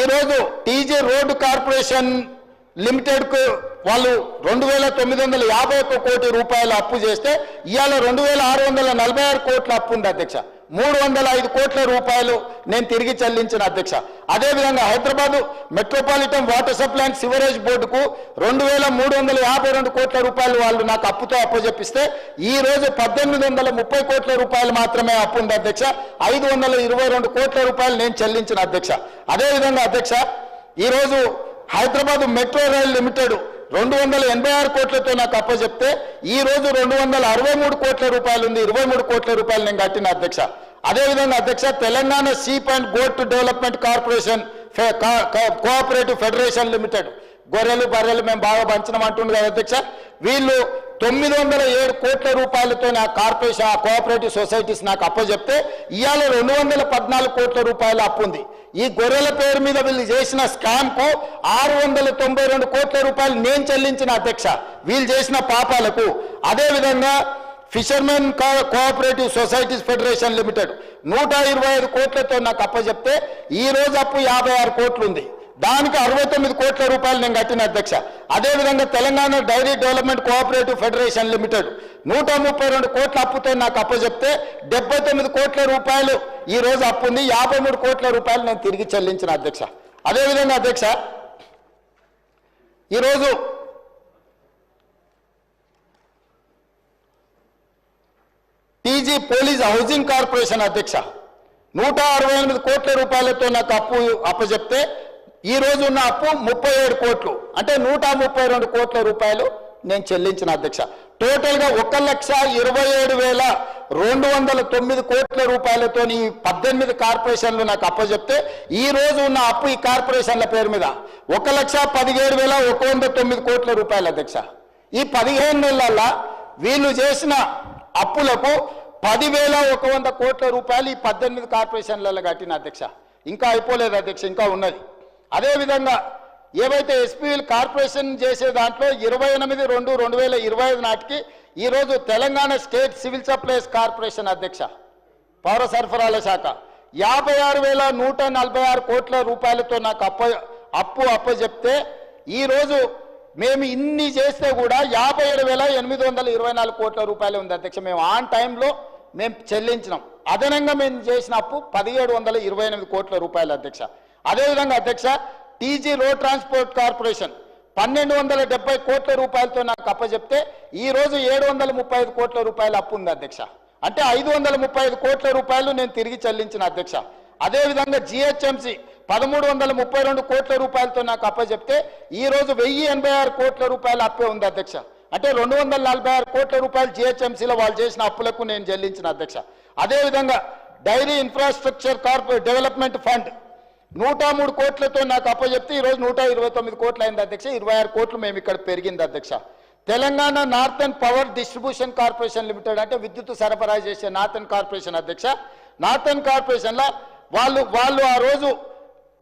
ఈరోజు TG road corporation లిమిటెడ్కు వాళ్ళు 2,951 కోటి రూపాయల అప్పు చేస్తే ఇవాళ 2,646 కోట్ల అప్పు ఉంది అధ్యక్ష. 305 కోట్ల రూపాయలు నేను తిరిగి చెల్లించిన అధ్యక్ష. అదేవిధంగా Hyderabad metropolitan water supply and sewerage బోర్డుకు 2,352 కోట్ల రూపాయలు వాళ్ళు నాకు అప్పుతో అప్పజెప్పిస్తే ఈ రోజు 1,830 కోట్ల రూపాయలు మాత్రమే అప్పు ఉంది అధ్యక్ష. 522 కోట్ల రూపాయలు నేను చెల్లించిన అధ్యక్ష. అదేవిధంగా అధ్యక్ష ఈరోజు హైదరాబాద్ మెట్రో రైల్ లిమిటెడ్ 286 కోట్లతో నాకు అప్పచెప్తే ఈ రోజు 263 కోట్ల రూపాయలు ఉంది. 23 కోట్ల రూపాయలు నేను కట్టిన అధ్యక్ష. అదేవిధంగా అధ్యక్ష Telangana sheep and goat development corporation cooperative federation limited గొర్రెలు బర్రెలు మేము బాగా పంచడం అంటుంది కదా అధ్యక్ష. వీళ్ళు 907 కోట్ల రూపాయలతో నా కార్పొరేషన్ కోఆపరేటివ్ సొసైటీస్ నాకు అప్పచెప్తే ఇవాళ 214 కోట్ల రూపాయల అప్పు ఉంది. ఈ గొర్రెల పేరు మీద వీళ్ళు చేసిన స్కామ్ కు 692 కోట్ల రూపాయలు నేను చెల్లించిన అధ్యక్ష వీళ్ళు చేసిన పాపాలకు. అదేవిధంగా fishermen cooperative societies federation limited 125 కోట్లతో నాకు అప్పచెప్తే ఈ రోజు అప్పు 56 కోట్లు ఉంది. దానికి 69 కోట్ల రూపాయలు నేను కట్టిన అధ్యక్ష. అదేవిధంగా Telangana dairy development cooperative federation limited 132 కోట్ల అప్పుతో నాకు అప్పచెప్తే 79 కోట్ల రూపాయలు ఈ రోజు అప్పు ఉంది. 53 కోట్ల రూపాయలు నేను తిరిగి చెల్లించిన అధ్యక్ష. అదేవిధంగా అధ్యక్ష ఈరోజు టీజీ పోలీస్ హౌసింగ్ కార్పొరేషన్ అధ్యక్ష 168 కోట్ల రూపాయలతో నాకు అప్పు అప్పచెప్తే ఈ రోజు ఉన్న అప్పు 37 కోట్లు అంటే 132 కోట్ల రూపాయలు నేను చెల్లించిన అధ్యక్ష. టోటల్ గా 1,27,209 కోట్ల రూపాయలతో ఈ 18 కార్పొరేషన్లు నాకు అప్పచెప్తే ఈ రోజు ఉన్న అప్పు ఈ కార్పొరేషన్ల పేరు మీద 1,17,109 కోట్ల రూపాయలు అధ్యక్ష. ఈ 15 నెలల వీళ్ళు చేసిన అప్పులకు 10,100 కోట్ల రూపాయలు ఈ 18 కార్పొరేషన్లలో కట్టిన అధ్యక్ష. ఇంకా అయిపోలేదు అధ్యక్ష, ఇంకా ఉన్నది. అదేవిధంగా ఏవైతే ఎస్పీఎల్ కార్పొరేషన్ చేసే దాంట్లో 28/2/2025 నాటికి ఈరోజు Telangana state civil supplies corporation అధ్యక్ష పౌర సరఫరాల శాఖ 56,146 కోట్ల రూపాయలతో నాకు అప్పచెప్తే ఈరోజు మేము ఇన్ని చేస్తే కూడా 57,824 కోట్ల రూపాయలు ఉంది అధ్యక్ష. మేము ఆన్ టైంలో మేము చెల్లించినాం. అదనంగా మేము చేసిన అప్పు 1,728 కోట్ల రూపాయలు అధ్యక్ష. అదేవిధంగా అధ్యక్ష టీజీ రోడ్ ట్రాన్స్పోర్ట్ కార్పొరేషన్ 1,270 కోట్ల రూపాయలతో నాకు అప్పచెప్తే ఈ రోజు 735 కోట్ల రూపాయలు అప్పు ఉంది అధ్యక్ష. అంటే 535 కోట్ల రూపాయలు నేను తిరిగి చెల్లించిన అధ్యక్ష. అదేవిధంగా జిహెచ్ఎంసి 1,332 కోట్ల రూపాయలతో నాకు అప్పచెప్తే ఈ రోజు 1,086 కోట్ల రూపాయల అప్పే ఉంది అధ్యక్ష. అంటే 246 కోట్ల రూపాయలు జిహెచ్ఎంసీలో వాళ్ళు చేసిన అప్పులకు నేను చెల్లించిన అధ్యక్ష. అదేవిధంగా డైరీ ఇన్ఫ్రాస్ట్రక్చర్ డెవలప్మెంట్ ఫండ్ 103 కోట్లతో నాకు అప్పచెప్తే ఈ రోజు 129 కోట్లు అయింది అధ్యక్ష. 26 కోట్లు మేము ఇక్కడ పెరిగింది అధ్యక్ష. Telangana northern power distribution corporation limited అంటే విద్యుత్ సరఫరా చేసే నార్థన్ కార్పొరేషన్ అధ్యక్ష. నార్థన్ కార్పొరేషన్లో వాళ్ళు ఆ రోజు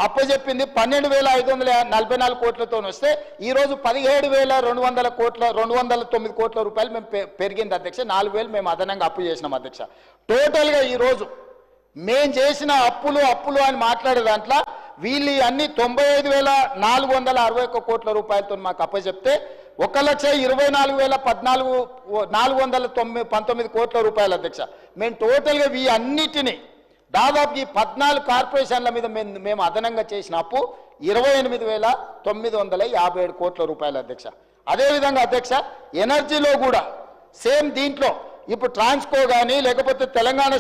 అప్పచెప్పింది 12,544 కోట్లతో వస్తే ఈ రోజు 17,209 కోట్ల రూపాయలు మేము పెరిగింది అధ్యక్ష. 4,000 మేము అదనంగా అప్పు చేసినాం అధ్యక్ష. టోటల్గా ఈరోజు మేము చేసిన అప్పులు అని మాట్లాడే దాంట్లో వీళ్ళు అన్ని 95,461 కోట్ల రూపాయలతో మాకు అప్పచెప్తే 1,24,419 కోట్ల రూపాయలు అధ్యక్ష. మేము టోటల్గా ఈ అన్నిటినీ దాదాపు ఈ 14 కార్పొరేషన్ల మీద మేము అదనంగా చేసిన అప్పు 28,957 కోట్ల రూపాయలు అధ్యక్ష. అదేవిధంగా అధ్యక్ష ఎనర్జీలో కూడా సేమ్ దీంట్లో ఇప్పుడు ట్రాన్స్కో కానీ లేకపోతే Telangana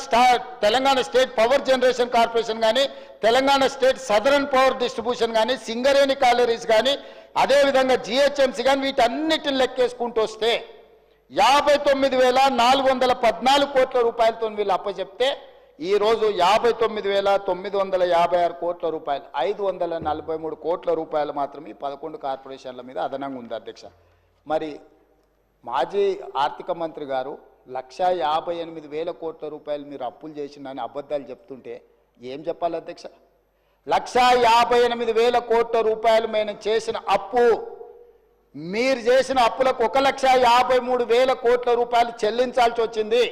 state power generation corporation కానీ Telangana state southern power distribution కానీ సింగరేణి కాలరీస్ కానీ అదేవిధంగా జిహెచ్ఎంసీ కానీ వీటన్నిటిని లెక్కేసుకుంటూ వస్తే 59,414 కోట్ల రూపాయలతో వీళ్ళు అప్పచెప్తే ఈ రోజు 59,956 కోట్ల రూపాయలు 543 కోట్ల రూపాయలు మాత్రమే 11 కార్పొరేషన్ల మీద అదనంగా ఉంది అధ్యక్ష. మరి మాజీ ఆర్థిక మంత్రి గారు 1,58,000 కోట్ల రూపాయలు మీరు అప్పులు చేసిందని అబద్ధాలు చెప్తుంటే ఏం చెప్పాలి అధ్యక్ష? 1,58,000 కోట్ల రూపాయలు మేము చేసిన అప్పు మీరు చేసిన అప్పులకు 1,53,000 కోట్ల రూపాయలు చెల్లించాల్సి వచ్చింది.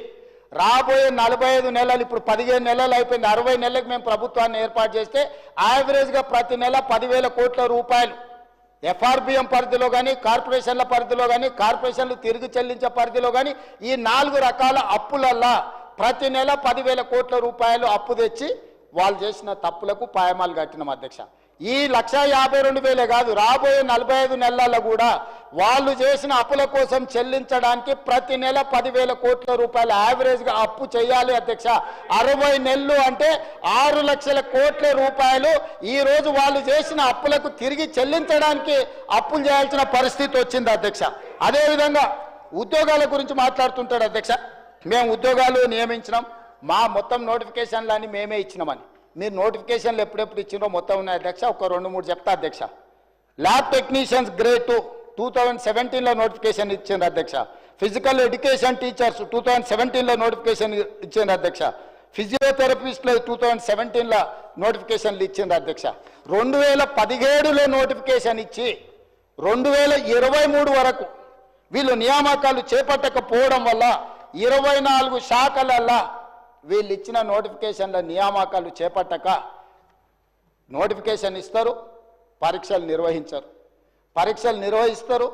రాబోయే 45 నెలలు, ఇప్పుడు 15 నెలలు అయిపోయింది, 60 నెలలకు మేము ప్రభుత్వాన్ని ఏర్పాటు చేస్తే యావరేజ్గా ప్రతి నెల 10,000 కోట్ల రూపాయలు ఎఫ్ఆర్బిఎం పరిధిలో కానీ, కార్పొరేషన్ల పరిధిలో కానీ, కార్పొరేషన్లు తిరిగి చెల్లించే పరిధిలో కానీ ఈ 4 రకాల అప్పులల్లా ప్రతి నెల 10,000 కోట్ల రూపాయలు అప్పు తెచ్చి వాళ్ళు చేసిన తప్పులకు పాయమాలు కట్టినాం అధ్యక్ష. ఈ 1,52,000 కాదు, రాబోయే 45 నెలల్లో కూడా వాళ్ళు చేసిన అప్పుల కోసం చెల్లించడానికి ప్రతి నెల 10,000 కోట్ల రూపాయలు యావరేజ్గా అప్పు చేయాలి అధ్యక్ష. 60 నెలలు అంటే 6 లక్షల కోట్ల రూపాయలు ఈ రోజు వాళ్ళు చేసిన అప్పులకు తిరిగి చెల్లించడానికి అప్పులు చేయాల్సిన పరిస్థితి వచ్చింది అధ్యక్ష. అదేవిధంగా ఉద్యోగాల గురించి మాట్లాడుతుంటాడు అధ్యక్ష. మేము ఉద్యోగాలు నియమించినాం, మా మొత్తం నోటిఫికేషన్లన్నీ మేమే ఇచ్చినామని. మీరు నోటిఫికేషన్లు ఎప్పుడెప్పుడు ఇచ్చినో మొత్తం ఉన్నాయి అధ్యక్ష, ఒక 2-3 చెప్తా అధ్యక్ష. ల్యాబ్ టెక్నీషియన్స్ గ్రేడ్ 2 2017లో నోటిఫికేషన్ ఇచ్చింది అధ్యక్ష. ఫిజికల్ ఎడ్యుకేషన్ టీచర్స్ 2017లో నోటిఫికేషన్ ఇచ్చింది అధ్యక్ష. ఫిజియోథెరపిస్టులు 2017లో నోటిఫికేషన్లు ఇచ్చింది అధ్యక్ష. 2017లో నోటిఫికేషన్ ఇచ్చి 2023 వరకు వీళ్ళు నియామకాలు చేపట్టకపోవడం వల్ల 24 శాఖలల్లా వీళ్ళు ఇచ్చిన నోటిఫికేషన్ల నియామకాలు చేపట్టక నోటిఫికేషన్ ఇస్తారు, పరీక్షలు నిర్వహించరు, పరీక్షలు నిర్వహిస్తారు,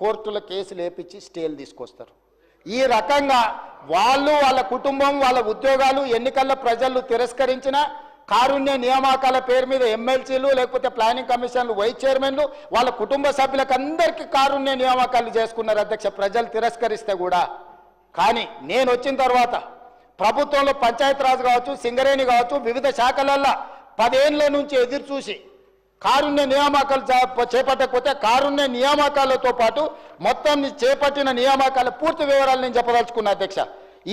కోర్టుల కేసులు వేపించి స్టేలు తీసుకొస్తారు. ఈ రకంగా వాళ్ళు, వాళ్ళ కుటుంబం, వాళ్ళ ఉద్యోగాలు ఎన్నికల్లో ప్రజలు తిరస్కరించిన కారుణ్య నియామకాల పేరు మీద ఎమ్మెల్సీలు లేకపోతే ప్లానింగ్ కమిషన్లు, వైస్ చైర్మన్లు వాళ్ళ కుటుంబ సభ్యులకు అందరికీ కారుణ్య నియామకాలు చేసుకున్నారు అధ్యక్ష, ప్రజలు తిరస్కరిస్తే కూడా. కానీ నేను వచ్చిన తర్వాత ప్రభుత్వంలో పంచాయతీరాజ్ కావచ్చు, సింగరేణి కావచ్చు, వివిధ శాఖలల్లో 10 ఏళ్ల నుంచి ఎదురు చూసి కారుణ్య నియామకాలు చేపట్టకపోతే కారుణ్య నియామకాలతో పాటు మొత్తం చేపట్టిన నియామకాల పూర్తి వివరాలు నేను చెప్పదలుచుకున్నా అధ్యక్ష.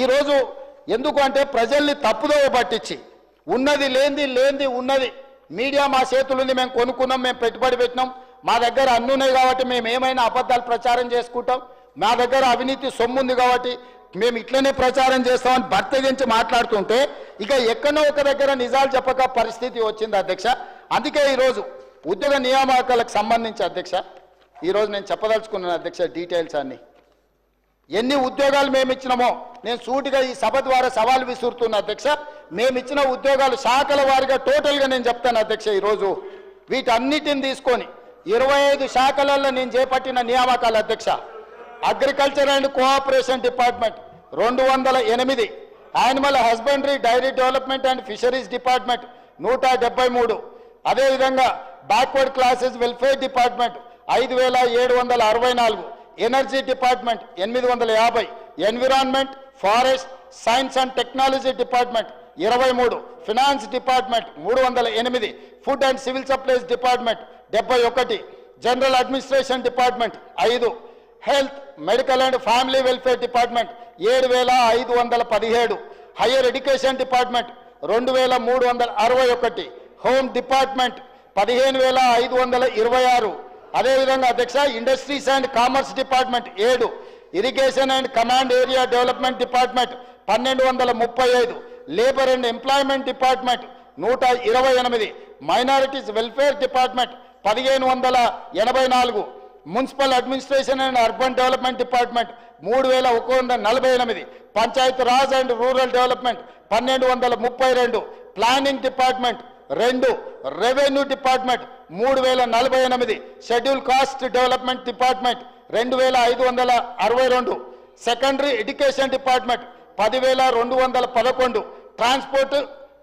ఈరోజు ఎందుకు అంటే ప్రజల్ని తప్పుదోవ పట్టించి ఉన్నది లేనిది ఉన్నది మీడియా మా చేతులుంది, మేము కొనుక్కున్నాం, మేము పెట్టుబడి పెట్టినాం, మా దగ్గర అన్ని ఉన్నాయి కాబట్టి మేము ఏమైనా అబద్ధాలు ప్రచారం చేసుకుంటాం, మా దగ్గర అవినీతి సొమ్ము ఉంది కాబట్టి మేము ఇట్లనే ప్రచారం చేస్తామని బర్తగించి మాట్లాడుతుంటే ఇక ఎక్కడో ఒక దగ్గర నిజాలు చెప్పక పరిస్థితి వచ్చింది అధ్యక్ష. అందుకే ఈరోజు ఉద్యోగ నియామకాలకు సంబంధించి అధ్యక్ష ఈరోజు నేను చెప్పదలుచుకున్నాను అధ్యక్ష డీటెయిల్స్ అన్ని. ఎన్ని ఉద్యోగాలు మేము ఇచ్చినామో నేను సూటిగా ఈ సభ ద్వారా సవాల్ విసురుతున్నా అధ్యక్ష. మేము ఇచ్చిన ఉద్యోగాలు శాఖల వారిగా టోటల్గా నేను చెప్తాను అధ్యక్ష. ఈరోజు వీటన్నిటిని తీసుకొని 25 శాఖలలో నేను చేపట్టిన నియామకాలు అధ్యక్ష. Agriculture and cooperation department 208, animal husbandry dairy development and fisheries department 173, అదేవిధంగా backward classes welfare department 5,764, energy department 850, environment, forest, science and technology department 23, finance department 308, food and civil supplies department 71, general administration department 5, health, medical and family welfare department 7,517, higher education department 2,361, home department 15,526, అదేవిధంగా అధ్యక్ష industries and commerce department 7, irrigation and command area development department 1,235, labour and employment department 128, minorities welfare department 1,584, municipal administration and urban development department 3,148, Panchayat Raj and rural development 1,232, planning department 2, revenue department 3,048, schedule caste development department 2,562, secondary education department 10,211,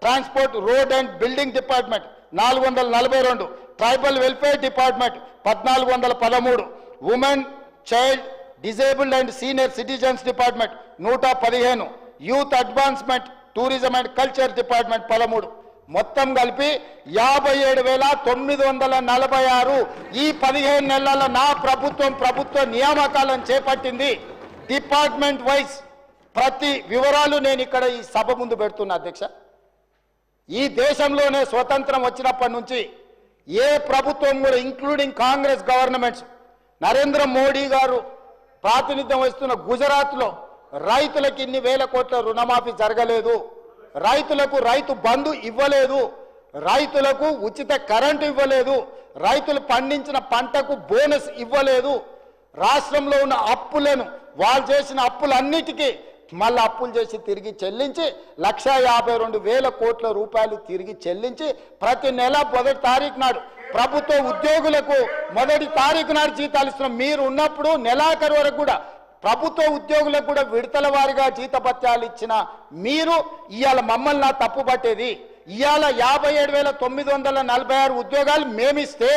transport road and building department 442, tribal welfare department 1,413, women, child, disabled and senior citizens department 115, youth advancement, tourism and culture department 13, మొత్తం కలిపి 57,946 ఈ 15 నెలల నా ప్రభుత్వ నియామకాలను చేపట్టింది. Department wise ప్రతి వివరాలు నేను ఇక్కడ ఈ సభ ముందు పెడుతున్నా అధ్యక్ష. ఈ దేశంలోనే స్వతంత్రం వచ్చినప్పటి నుంచి ఏ ప్రభుత్వం కూడా including Congress governments, Narendra Modi గారు ప్రాతినిధ్యం వహిస్తున్న గుజరాత్లో రైతులకు ఇన్ని వేల కోట్ల రుణమాఫీ జరగలేదు, రైతులకు రైతు బంధు ఇవ్వలేదు, రైతులకు ఉచిత కరెంటు ఇవ్వలేదు, రైతులు పండించిన పంటకు బోనస్ ఇవ్వలేదు, రాష్ట్రంలో ఉన్న అప్పులను వాళ్ళు చేసిన అప్పులన్నిటికీ మళ్ళీ అప్పులు చేసి తిరిగి చెల్లించి 1,52,000 కోట్ల రూపాయలు తిరిగి చెల్లించి ప్రతి నెల 1వ తారీఖు నాడు ప్రభుత్వ ఉద్యోగులకు 1వ తారీఖు నాడు జీతాలు ఇస్తున్నాం. మీరు ఉన్నప్పుడు నెలాఖరు వరకు కూడా ప్రభుత్వ ఉద్యోగులకు కూడా విడతల వారీగా జీతభత్యాలు ఇచ్చిన మీరు ఇవాళ మమ్మల్ని తప్పు పట్టేది. ఇవాళ 57,946 ఉద్యోగాలు మేమిస్తే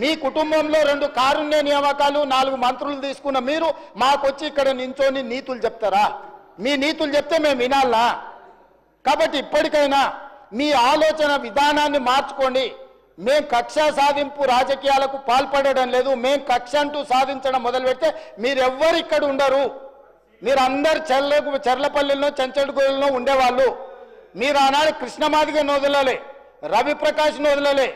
మీ కుటుంబంలో 2 కారుణ్య నియామకాలు 4 మంత్రులు తీసుకున్న మీరు మాకొచ్చి ఇక్కడ నించొని నీతులు చెప్తారా? మీ నీతులు చెప్తే మేము వినాలా? కాబట్టి ఇప్పటికైనా మీ ఆలోచన విధానాన్ని మార్చుకోండి. మేం కక్ష సాధింపు రాజకీయాలకు పాల్పడడం లేదు. మేం కక్ష అంటూ సాధించడం మొదలు పెడితే మీరెవ్వరు ఇక్కడ ఉండరు. మీరందరు చెర్లపల్లిలో చెంచడుగూడలో ఉండేవాళ్ళు. మీరు ఆనాడు కృష్ణమాదిగని వదలలే, రవిప్రకాష్ని వదలలే,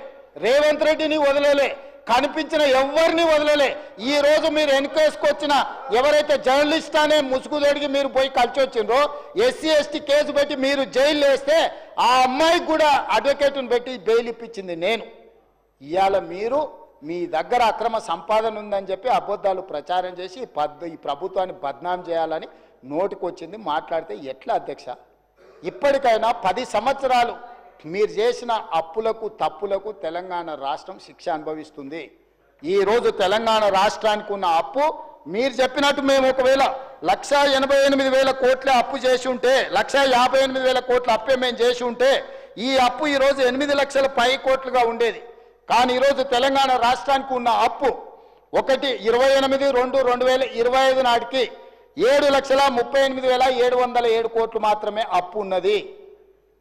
రేవంత్ రెడ్డిని వదలలే, కనిపించిన ఎవరిని వదలలే. ఈ రోజు మీరు వెనుకేసుకొచ్చిన ఎవరైతే జర్నలిస్ట్ అనే ముసుగుదొడిగి మీరు పోయి కలిసి వచ్చిండ్రో ఎస్సీ ఎస్టీ కేసు పెట్టి మీరు జైలు వేస్తే ఆ అమ్మాయికి కూడా అడ్వకేట్ని పెట్టి బెయిల్ ఇప్పించింది నేను. ఇవాళ మీరు మీ దగ్గర అక్రమ సంపాదన ఉందని చెప్పి అబద్ధాలు ప్రచారం చేసి ఈ ప్రభుత్వాన్ని బద్నాం చేయాలని నోటికొచ్చింది మాట్లాడితే ఎట్లా అధ్యక్ష? ఇప్పటికైనా 10 సంవత్సరాలు మీరు చేసిన అప్పులకు తప్పులకు తెలంగాణ రాష్ట్రం శిక్ష అనుభవిస్తుంది. ఈరోజు తెలంగాణ రాష్ట్రానికి ఉన్న అప్పు మీరు చెప్పినట్టు మేము ఒకవేళ 1,88,000 కోట్ల అప్పు చేసి ఉంటే 1,58,000 కోట్ల అప్పే మేము చేసి ఉంటే ఈ అప్పు ఈరోజు 8 లక్షల పై కోట్లుగా ఉండేది. కానీ ఈరోజు తెలంగాణ రాష్ట్రానికి ఉన్న అప్పు 1/28/2/2025 నాటికి 7,38,707 కోట్లు మాత్రమే అప్పు ఉన్నది.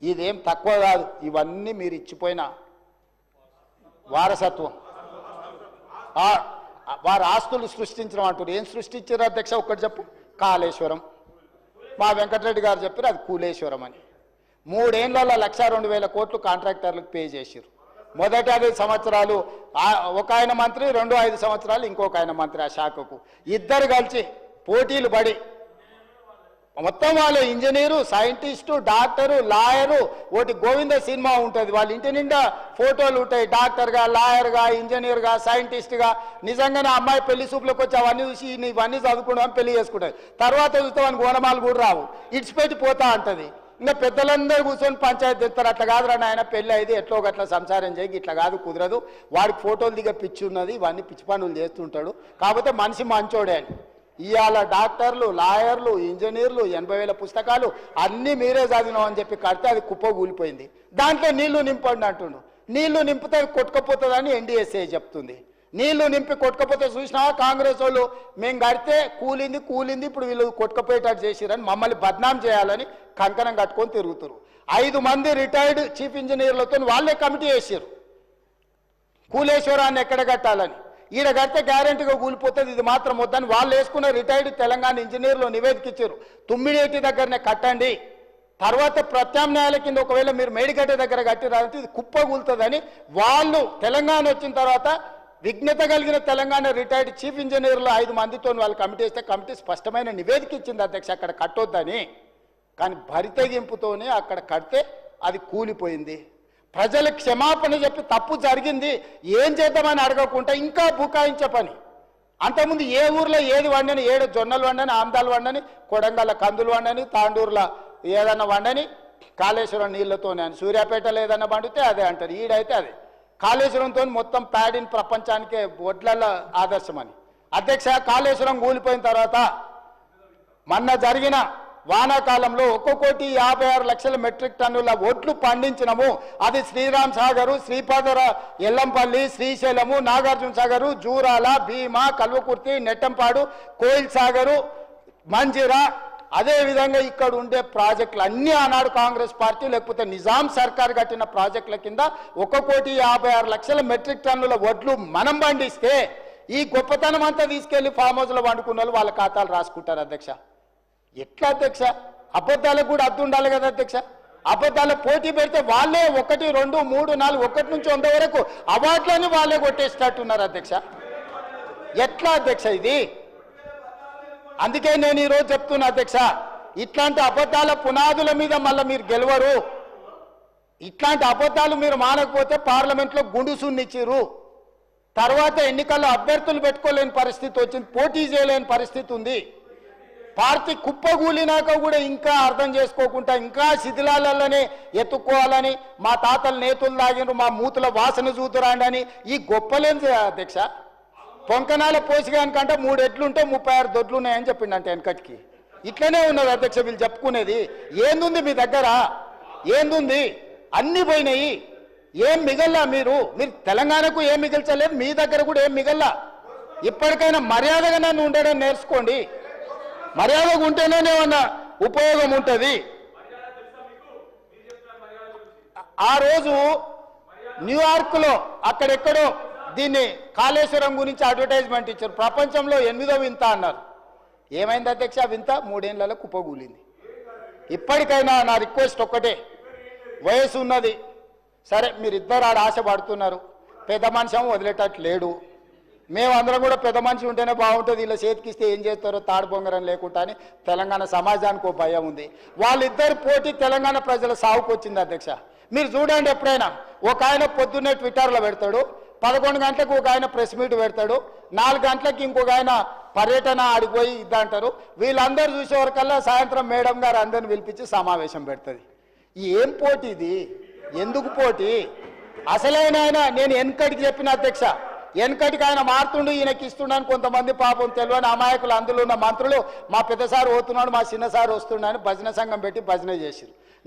ఇదేం తక్కువ కాదు. ఇవన్నీ మీరు ఇచ్చిపోయిన వారసత్వం. వారు ఆస్తులు సృష్టించడం అంటారు. ఏం సృష్టించారు అధ్యక్ష? ఒక్కటి చెప్పు. కాళేశ్వరం. మా వెంకటరెడ్డి గారు చెప్పారు అది కూలేశ్వరం అని. 3 ఏళ్లలో 1,02,000 కోట్లు కాంట్రాక్టర్లకు పే చేశారు. మొదటి 5 సంవత్సరాలు ఒక ఆయన మంత్రి, 5 సంవత్సరాలు ఇంకొక ఆయన మంత్రి. ఆ శాఖకు ఇద్దరు కలిసి పోటీలు పడి మొత్తం వాళ్ళు ఇంజనీరు, సైంటిస్టు, డాక్టరు, లాయరు, ఒకటి గోవింద సినిమా ఉంటుంది. వాళ్ళ ఇంటి నిండా ఫోటోలు ఉంటాయి. డాక్టర్గా, లాయర్గా, ఇంజనీర్గా, సైంటిస్ట్గా. నిజంగానే అమ్మాయి పెళ్లి చూపులకు వచ్చి అవన్నీ చూసి ఇవన్నీ చదువుకుంటామని పెళ్లి చేసుకుంటాయి. తర్వాత చూస్తే వానికి ఓనమాలు కూడా రావు, ఇడిచిపెట్టి పోతా ఉంటుంది. ఇంకా పెద్దలందరూ కూర్చొని పంచాయతీ తెస్తారు. అట్లా కాదురా నాయన, పెళ్ళి అయితే ఎట్లో గట్లా సంసారం చేయి, ఇట్లా కాదు, కుదరదు, వాడికి ఫోటోలు దిగ పిచ్చి ఉన్నది, ఇవన్నీ పిచ్చి పనులు చేస్తుంటాడు, కాకపోతే మనిషి మంచోడే అని. ఇవాళ డాక్టర్లు, లాయర్లు, ఇంజనీర్లు 80,000 పుస్తకాలు అన్నీ మీరే చదివినాం అని చెప్పి కడితే అది కుప్ప కూలిపోయింది. దాంట్లో నీళ్లు నింపండి అంటుండు. నీళ్లు నింపితే కొట్టుకపోతుందని ఎన్డీఎస్ఏ చెప్తుంది. నీళ్లు నింపి కొట్టుకపోతే చూసినా కాంగ్రెస్ వాళ్ళు మేము కడితే కూలింది ఇప్పుడు వీళ్ళు కొట్టుకపోయేటట్టు చేసిరని మమ్మల్ని బద్నాం చేయాలని కంకణం కట్టుకొని తిరుగుతారు. 5 మంది రిటైర్డ్ చీఫ్ ఇంజనీర్లతో వాళ్ళే కమిటీ వేసారు కూలేశ్వరాన్ని ఎక్కడ కట్టాలని. ఈడ కడితే గ్యారెంటీగా కూలిపోతుంది, ఇది మాత్రం వద్దని వాళ్ళు వేసుకున్న రిటైర్డ్ తెలంగాణ ఇంజనీర్లు నివేదిక ఇచ్చారు. తుమ్మిడేటి దగ్గరనే కట్టండి, తర్వాత ప్రత్యామ్నాయాల కింద ఒకవేళ మీరు మేడిగడ్డ దగ్గర కట్టిరంటే ఇది కుప్ప కూలుతుందని వాళ్ళు తెలంగాణ వచ్చిన తర్వాత విజ్ఞత కలిగిన తెలంగాణ రిటైర్డ్ చీఫ్ ఇంజనీర్లు 5 మందితో వాళ్ళు కమిటీ వేస్తే కమిటీ స్పష్టమైన నివేదిక ఇచ్చింది అధ్యక్ష అక్కడ కట్టొద్దని. కానీ భరితెగింపుతోనే అక్కడ కడితే అది కూలిపోయింది. ప్రజల క్షమాపణ చెప్పి తప్పు జరిగింది ఏం చేద్దామని అడగకుండా ఇంకా బుకాయించే పని. అంతకుముందు ఏ ఊర్లో ఏది వండని, 7 జొన్నలు వండని, ఆమ్దాలు వండని, కొడంగల్ కందులు వండని, తాండూరులో ఏదన్నా వండని, కాళేశ్వరం నీళ్లతోనే అని. సూర్యాపేటలో ఏదన్నా పండితే అదే అంటారు, ఈడైతే అదే. కాళేశ్వరంతో మొత్తం ప్యాడిన్ ప్రపంచానికే వడ్ల ఆదర్శమని. అధ్యక్ష, కాళేశ్వరం కూలిపోయిన తర్వాత మొన్న జరిగిన వానాకాలంలో 1,56,00,000 మెట్రిక్ టన్నుల వడ్లు పండించినము. అది శ్రీరామ్ సాగరు, శ్రీపాదర, ఎల్లంపల్లి, శ్రీశైలము, నాగార్జున సాగరు, జూరాల, భీమా, కల్వకుర్తి, నెట్టంపాడు, కోయిల్ సాగరు, మంజిరా, అదేవిధంగా ఇక్కడ ఉండే ప్రాజెక్టులు అన్నీ ఆనాడు కాంగ్రెస్ పార్టీ లేకపోతే నిజాం సర్కార్ కట్టిన ప్రాజెక్టుల కింద 1,56,00,000 మెట్రిక్ టన్నుల వడ్లు మనం పండిస్తే ఈ గొప్పతనం అంతా తీసుకెళ్లి ఫామ్ హౌస్లో వండుకున్న వాళ్ళు వాళ్ళ ఖాతాలు రాసుకుంటారు అధ్యక్ష. ఎట్లా అధ్యక్ష? అబద్ధాలకు కూడా అర్థం ఉండాలి కదా అధ్యక్ష. అబద్ధాల పోటీ పెడితే వాళ్ళే 1, 2, 3, 4 1 నుంచి 100 వరకు అవార్డులని వాళ్ళే కొట్టేసేటట్టున్నారు అధ్యక్ష. ఎట్లా అధ్యక్ష ఇది? అందుకే నేను ఈరోజు చెప్తున్నా అధ్యక్ష, ఇట్లాంటి అబద్ధాల పునాదుల మీద మళ్ళీ మీరు గెలవరు. ఇట్లాంటి అబద్ధాలు మీరు మానకపోతే పార్లమెంట్లో గుండు సున్నిచ్చిరు. తర్వాత ఎన్నికల్లో అభ్యర్థులు పెట్టుకోలేని పరిస్థితి వచ్చింది, పోటీ చేయలేని పరిస్థితి ఉంది. పార్టీ కుప్పగూలినాక కూడా ఇంకా అర్థం చేసుకోకుండా ఇంకా శిథిలాలలోనే ఎత్తుక్కోవాలని మా తాతలు నేతులు తాగినారు మా మూతుల వాసన చూతురాండి అని ఈ గొప్పలేంది అధ్యక్ష. పొంకనాల పోసిగానికంటే 3 ఎడ్లుంటే 36 దొడ్లు ఉన్నాయని చెప్పిండంటే వెనకటికి. ఇట్లనే ఉన్నది అధ్యక్ష వీళ్ళు చెప్పుకునేది. ఏందుంది మీ దగ్గర? ఏందుంది? అన్ని పోయినాయి. ఏం మిగల్లా? మీరు తెలంగాణకు ఏం మిగిల్చలేదు, మీ దగ్గర కూడా ఏం మిగల్లా. ఇప్పటికైనా మర్యాదగా నన్ను ఉండడం నేర్చుకోండి. మర్యాదగా ఉంటేనే ఏమన్నా ఉపయోగం ఉంటుంది. ఆ రోజు న్యూయార్క్లో అక్కడెక్కడో దీన్ని కాళేశ్వరం గురించి అడ్వర్టైజ్మెంట్ ఇచ్చారు. ప్రపంచంలో 8వ వింత అన్నారు. ఏమైంది అధ్యక్ష? వింత 3 ఏళ్లలో కుప్పగూలింది. ఇప్పటికైనా నా రిక్వెస్ట్ ఒక్కటే, వయసు ఉన్నది సరే, మీరిద్దరు ఆడ ఆశ పడుతున్నారు. పెద్ద మనిషి వదిలేటట్టు లేడు. మేమందరం కూడా పెద్ద మనిషి ఉంటేనే బాగుంటుంది, ఇలా చేతికిస్తే ఏం చేస్తారో తాడు బొంగరం లేకుండా అని తెలంగాణ సమాజానికి ఒక భయం ఉంది. వాళ్ళిద్దరు పోటీ తెలంగాణ ప్రజల సాగుకు వచ్చింది అధ్యక్ష. మీరు చూడండి, ఎప్పుడైనా ఒక ఆయన పొద్దున్నే ట్విట్టర్లో పెడతాడు, 11 గంటలకు ఒక ఆయన ప్రెస్ మీట్ పెడతాడు, 4 గంటలకు ఇంకొక ఆయన పర్యటన ఆడిపోయి ఇద్దంటారు. వీళ్ళందరూ చూసేవరకల్లా సాయంత్రం మేడం గారు అందరిని పిలిపించి సమావేశం పెడుతుంది. ఏం పోటీ ఇది? ఎందుకు పోటీ? అసలైన ఆయన నేను వెనకటికి చెప్పిన అధ్యక్ష, వెనకటికి ఆయన మారుతుండు, ఈయనకి ఇస్తున్నాను. కొంతమంది పాపం తెలియని అమాయకులు అందులో ఉన్న మంత్రులు మా పెద్ద సార్ పోతున్నాడు, మా చిన్న సార్ వస్తున్నాడు భజన సంఘం పెట్టి భజన చేసిరు.